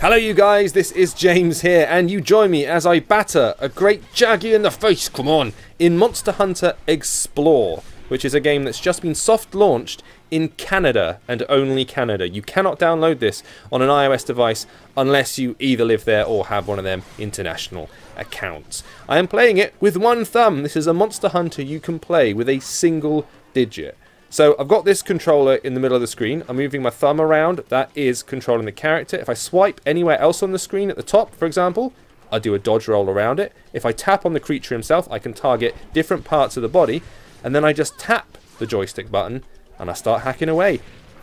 Hello you guys, this is James here, and you join me as I batter a great Jaggi in the face, come on, in Monster Hunter Explore, which is a game that's just been soft launched in Canada, and only Canada. You cannot download this on an iOS device unless you either live there or have one of them international accounts. I am playing it with one thumb. This is a Monster Hunter you can play with a single digit. So I've got this controller in the middle of the screen. I'm moving my thumb around. That is controlling the character. If I swipe anywhere else on the screen at the top, for example, I do a dodge roll around it. If I tap on the creature himself, I can target different parts of the body. And then I just tap the joystick button and I start hacking away.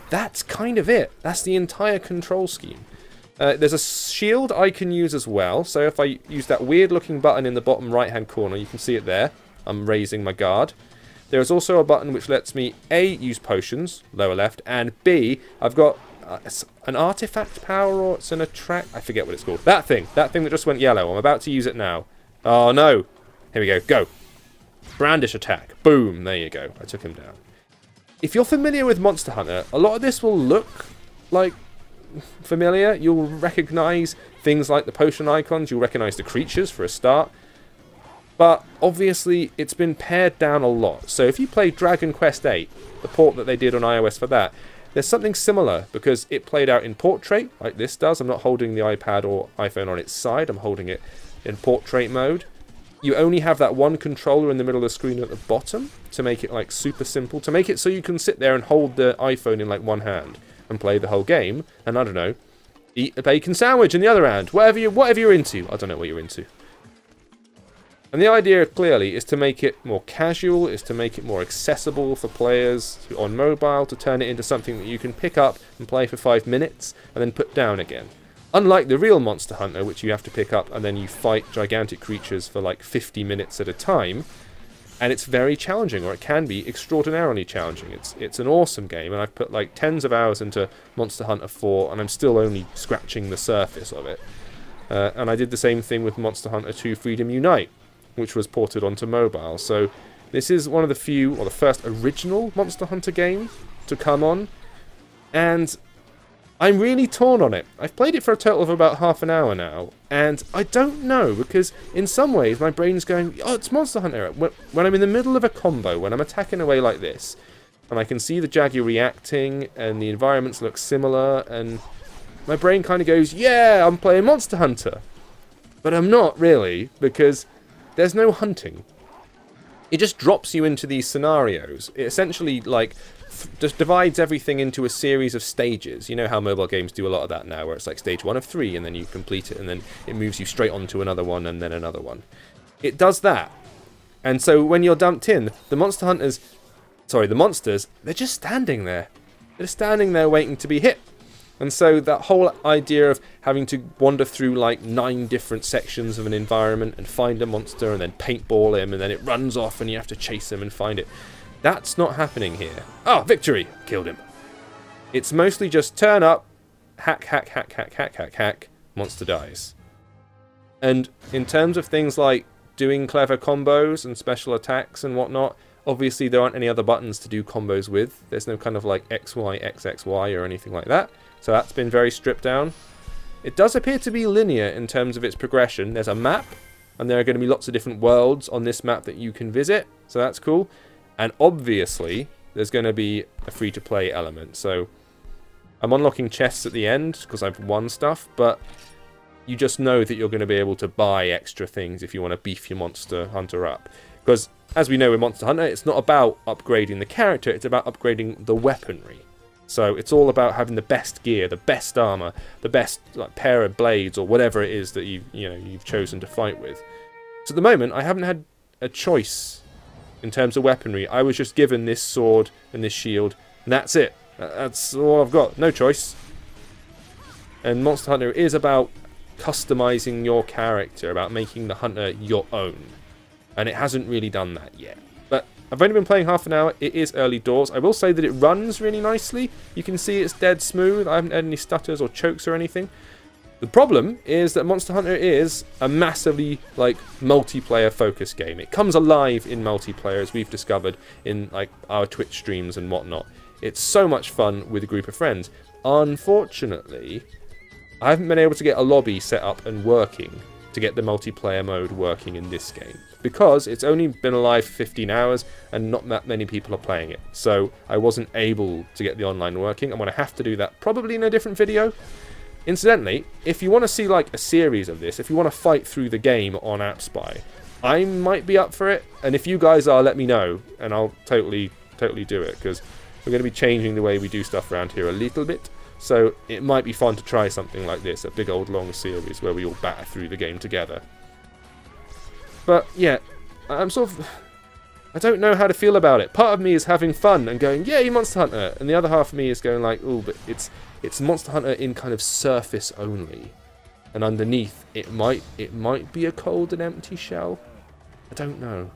That's kind of it. That's the entire control scheme. There's a shield I can use as well. So if I use that weird looking button in the bottom right hand corner, you can see it there. I'm raising my guard. There is also a button which lets me A, use potions, lower left, and B, I've got an artifact power, or it's an attract, I forget what it's called. That thing that just went yellow. I'm about to use it now. Oh no. Here we go. Go. Brandish attack. Boom. There you go. I took him down. If you're familiar with Monster Hunter, a lot of this will look like familiar. You'll recognize things like the potion icons. You'll recognize the creatures for a start. But obviously, it's been pared down a lot. So if you play Dragon Quest VIII, the port that they did on iOS for that, there's something similar because it played out in portrait, like this does. I'm not holding the iPad or iPhone on its side. I'm holding it in portrait mode. You only have that one controller in the middle of the screen at the bottom to make it like super simple. To make it so you can sit there and hold the iPhone in like one hand and play the whole game. And I don't know, eat a bacon sandwich in the other hand. Whatever you're into. I don't know what you're into. And the idea, clearly, is to make it more casual, is to make it more accessible for players on mobile, to turn it into something that you can pick up and play for 5 minutes, and then put down again. Unlike the real Monster Hunter, which you have to pick up and then you fight gigantic creatures for like 50 minutes at a time, and it's very challenging, or it can be extraordinarily challenging. It's an awesome game, and I've put like tens of hours into Monster Hunter 4, and I'm still only scratching the surface of it. And I did the same thing with Monster Hunter 2 Freedom Unite, which was ported onto mobile. So this is one of the few, or the first original Monster Hunter game to come on, and I'm really torn on it. I've played it for a total of about half an hour now, and I don't know, because in some ways my brain's going, oh, it's Monster Hunter. When I'm in the middle of a combo, when I'm attacking away like this, and I can see the Jaggi reacting, and the environments look similar, and my brain kind of goes, yeah, I'm playing Monster Hunter. But I'm not really, because there's no hunting. It just drops you into these scenarios. It essentially, like, just divides everything into a series of stages. You know how mobile games do a lot of that now, where it's like stage 1 of 3, and then you complete it, and then it moves you straight on to another one, and then another one. It does that. And so when you're dumped in, the monsters, they're just standing there. They're standing there waiting to be hit. And so that whole idea of having to wander through like 9 different sections of an environment and find a monster and then paintball him and then it runs off and you have to chase him and find it, that's not happening here. Oh, victory! Killed him. It's mostly just turn up, hack, hack, hack, hack, hack, hack, hack, monster dies. And in terms of things like doing clever combos and special attacks and whatnot, obviously there aren't any other buttons to do combos with. There's no kind of like XY, XXY or anything like that. So that's been very stripped down. It does appear to be linear in terms of its progression. There's a map, and there are going to be lots of different worlds on this map that you can visit. So that's cool. And obviously, there's going to be a free-to-play element. So I'm unlocking chests at the end because I've won stuff, but you just know that you're going to be able to buy extra things if you want to beef your Monster Hunter up. Because, as we know with Monster Hunter, it's not about upgrading the character, it's about upgrading the weaponry. So it's all about having the best gear, the best armor, the best like, pair of blades, or whatever it is that you've chosen to fight with. So at the moment, I haven't had a choice in terms of weaponry. I was just given this sword and this shield, and that's it. That's all I've got. No choice. And Monster Hunter is about customizing your character, about making the hunter your own. And it hasn't really done that yet. But I've only been playing half an hour. It is early doors. I will say that it runs really nicely. You can see it's dead smooth. I haven't had any stutters or chokes or anything. The problem is that Monster Hunter is a massively like multiplayer focused game. It comes alive in multiplayer, as we've discovered in like our Twitch streams and whatnot. It's so much fun with a group of friends. Unfortunately, I haven't been able to get a lobby set up and working to get the multiplayer mode working in this game, because it's only been alive for 15 hours and not that many people are playing it. So I wasn't able to get the online working. I'm going to have to do that probably in a different video. Incidentally, if you want to see like a series of this, if you want to fight through the game on AppSpy, I might be up for it. And if you guys are, let me know, and I'll totally do it, because we're going to be changing the way we do stuff around here a little bit. So it might be fun to try something like this, a big old long series where we all batter through the game together. But yeah, I'm sort of... I don't know how to feel about it. Part of me is having fun and going, yay, Monster Hunter! And the other half of me is going like, oh, but it's Monster Hunter in kind of surface only. And underneath, it might be a cold and empty shell. I don't know.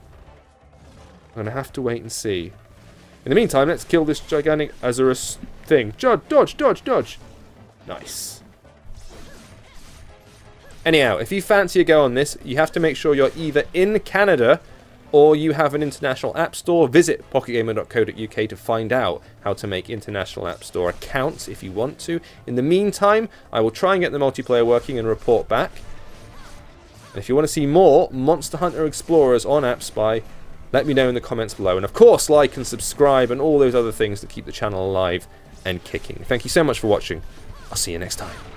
I'm going to have to wait and see. In the meantime, let's kill this gigantic Azurus thing. Dodge, dodge, dodge. Nice. Anyhow, if you fancy a go on this, you have to make sure you're either in Canada or you have an international app store. Visit pocketgamer.co.uk to find out how to make international app store accounts if you want to. In the meantime, I will try and get the multiplayer working and report back. And if you want to see more Monster Hunter Explorers on AppSpy, let me know in the comments below. And of course, like and subscribe and all those other things to keep the channel alive and kicking. Thank you so much for watching. I'll see you next time.